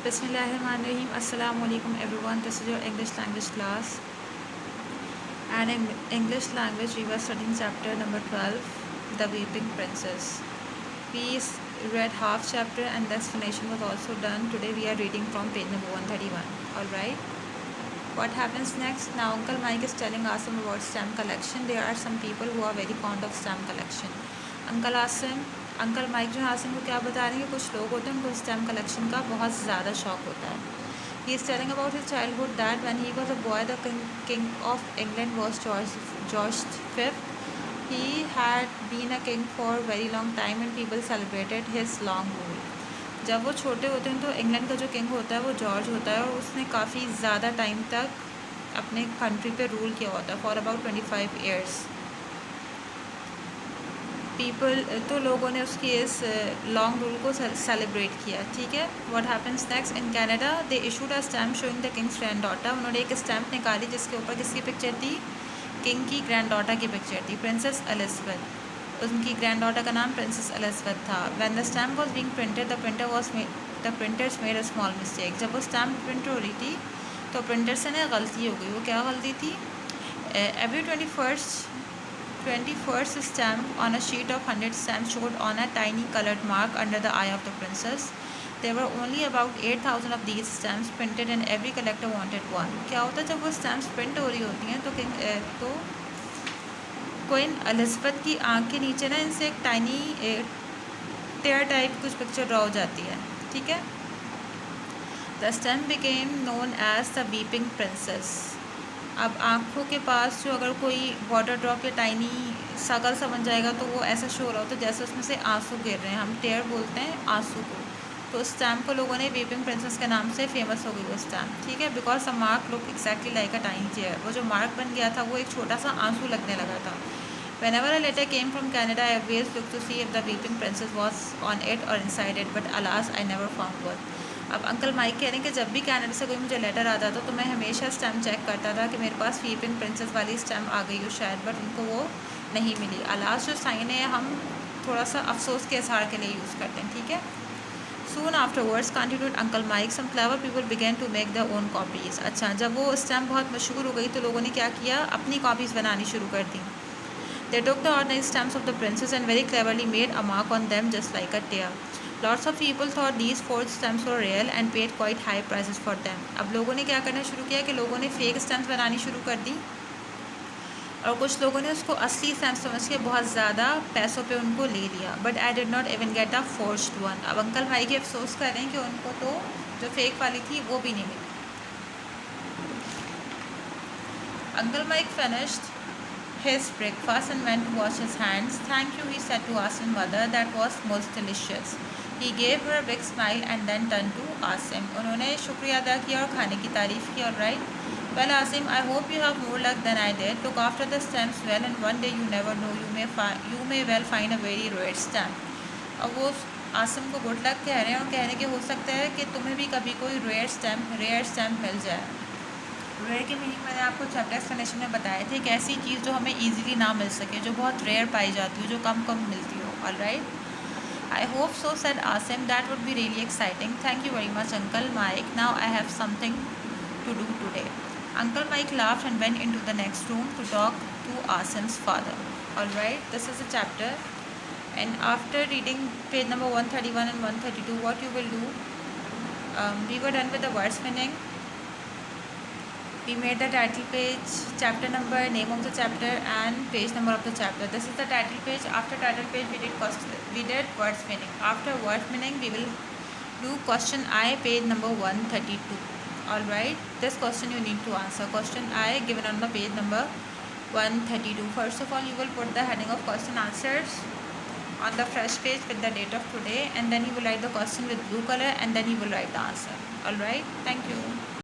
Bismillahirrahmanirrahim. Assalamu alaikum everyone. This is your English language class. And in English language we were studying chapter number 12, The Weeping Princess. We read half chapter and the explanation was also done. Today we are reading from page number 131. Alright. What happens next? Now Uncle Mike is telling Asim about stamp collection. There are some people who are very fond of stamp collection. Uncle mic जो है आसिम को क्या बता रहे हैं कि कुछ लोग होते हैं उनको स्टैम्प कलेक्शन का बहुत ज़्यादा शौक होता है. He is telling about his childhood that when he was a boy the king of England was George fifth. He had been a king for very long time and people celebrated his long rule. जब वो छोटे होते हैं तो England का जो king होता है वो जॉर्ज होता है और उसने काफ़ी ज़्यादा टाइम तक अपने कंट्री पे रूल किया होता है फॉर अबाउट 25 ईयर्स. तो लोगों ने उसकी इस लॉन्ग रूल को सेलिब्रेट किया. ठीक है. What happens next? In Canada they issued a stamp showing the Kings grand daughter. उन्होंने एक स्टैम्प निकाली जिसके ऊपर किसकी पिक्चर थी? किंग की ग्रैंड डॉटर की पिक्चर थी, प्रिंसेस एलिज़ाबेथ. उनकी ग्रैंड डॉटर का नाम प्रिंसेस एलिज़ाबेथ था. When the stamp was being printed the printers made a small mistake. जब वो स्टैम्प प्रिंट हो रही थी तो प्रिंटर से ना गलती हो गई. वो क्या गलती थी? Every 21st stamp on a sheet of 100 stamps showed on a tiny colored mark under the eye of the princess. There were only about 8,000 of these stamps printed and every collector wanted one. क्या होता है जब वो stamps print हो रही होती हैं तो क्वीन एलिज़ाबेथ की आँख के नीचे ना इनसे एक टाइनी टेयर टाइप कुछ पिक्चर ड्रॉ हो जाती है. ठीक है. The stamp became known as the Weeping Princess. अब आँखों के पास जो अगर कोई वाटर ड्रॉप या टाइनी सगल सा बन जाएगा तो वो ऐसा शो हो रहा होता है जैसे उसमें से आंसू गिर रहे हैं. हम टेयर बोलते हैं आंसू को. तो उस स्टैम्प को लोगों ने वीपिंग प्रिंसेस के नाम से फेमस हो गई वो स्टैम्प. ठीक है. Because the mark look exactly like a tiny tear. वो जो मार्क बन गया था वो एक छोटा सा आंसू लगने लगा था. Whenever a letter came from Canada, I always looked to see if the weeping princess was on it or inside it, but alas, I never found one. अब अंकल माइक कह रहे हैं कि जब भी कनाडा से कोई मुझे लेटर आता था तो मैं हमेशा स्टैम्प चेक करता था कि मेरे पास वीपिंग प्रिंसेस वाली स्टैम्प आ गई हो शायद, बट उनको वो नहीं मिली. अलास जो साइन है हम थोड़ा सा अफसोस के इजहार के लिए यूज़ करते हैं. ठीक है. Soon afterwards, continued Uncle Mike, some clever people began to make their own copies. अच्छा, जब वो स्टैम्प बहुत मशहूर हो गई तो लोगों ने क्या किया? अपनी कॉपीज़ बनानी शुरू कर दी. They took the ordinary stamps of the princess and very cleverly made a mark on them just like a tear. Lots of people thought these forged stamps were real and paid quite high prices for them. अब लोगों ने क्या करना शुरू किया कि लोगों ने फेक स्टैम्प्स बनानी शुरू कर दी और कुछ लोगों ने उसको असली स्टैम्प समझ के बहुत ज़्यादा पैसों पे उनको ले लिया. But I did not even get a forged one. अब अंकल भाई के अफसोस कर रहे हैं कि उनको तो जो फेक वाली थी वो भी नहीं मिली. Uncle Mike finished his breakfast and went to wash his hands. Thank you, he said to Asim's mother. That was most delicious. He gave her a big smile and then turned to Asim. उन्होंने शुक्रिया अदा किया और खाने की तारीफ़ की. Alright. Well, Asim, I hope you have more luck than I did. Look after the stamps well, and one day you never know, you may well find a very rare stamp. अब वो आसिम को good luck कह रहे हैं और कह रहे हैं कि हो सकता है कि तुम्हें भी कभी कोई रेयर स्टैम्प मिल जाए. रेयर की मीनिंग मैंने आपको चैप्टर एक्सप्लेनेशन में बताए थे. एक ऐसी चीज़ जो हमें इजीली ना मिल सके, जो बहुत रेयर पाई जाती हो, जो कम मिलती हो. Alright. I hope so said Asim. That would be really exciting. Thank you very much uncle Mike. Now I have something to do today. Uncle Mike laughed and went into the next room to talk to Asim's father. Alright, this is a chapter, and after reading page number 131 and 132, what you will do? We were done with the word spinning. We made the title page, chapter number, name of the chapter, and page number of the chapter. This is the title page. After title page, we did word spinning. After word spinning, we will do question I, page number 132. All right. This question you need to answer. Question I given on the page number 132. First of all, you will put the heading of question answers on the fresh page with the date of today, and then you will write the question with blue color, and then you will write the answer. All right. Thank you.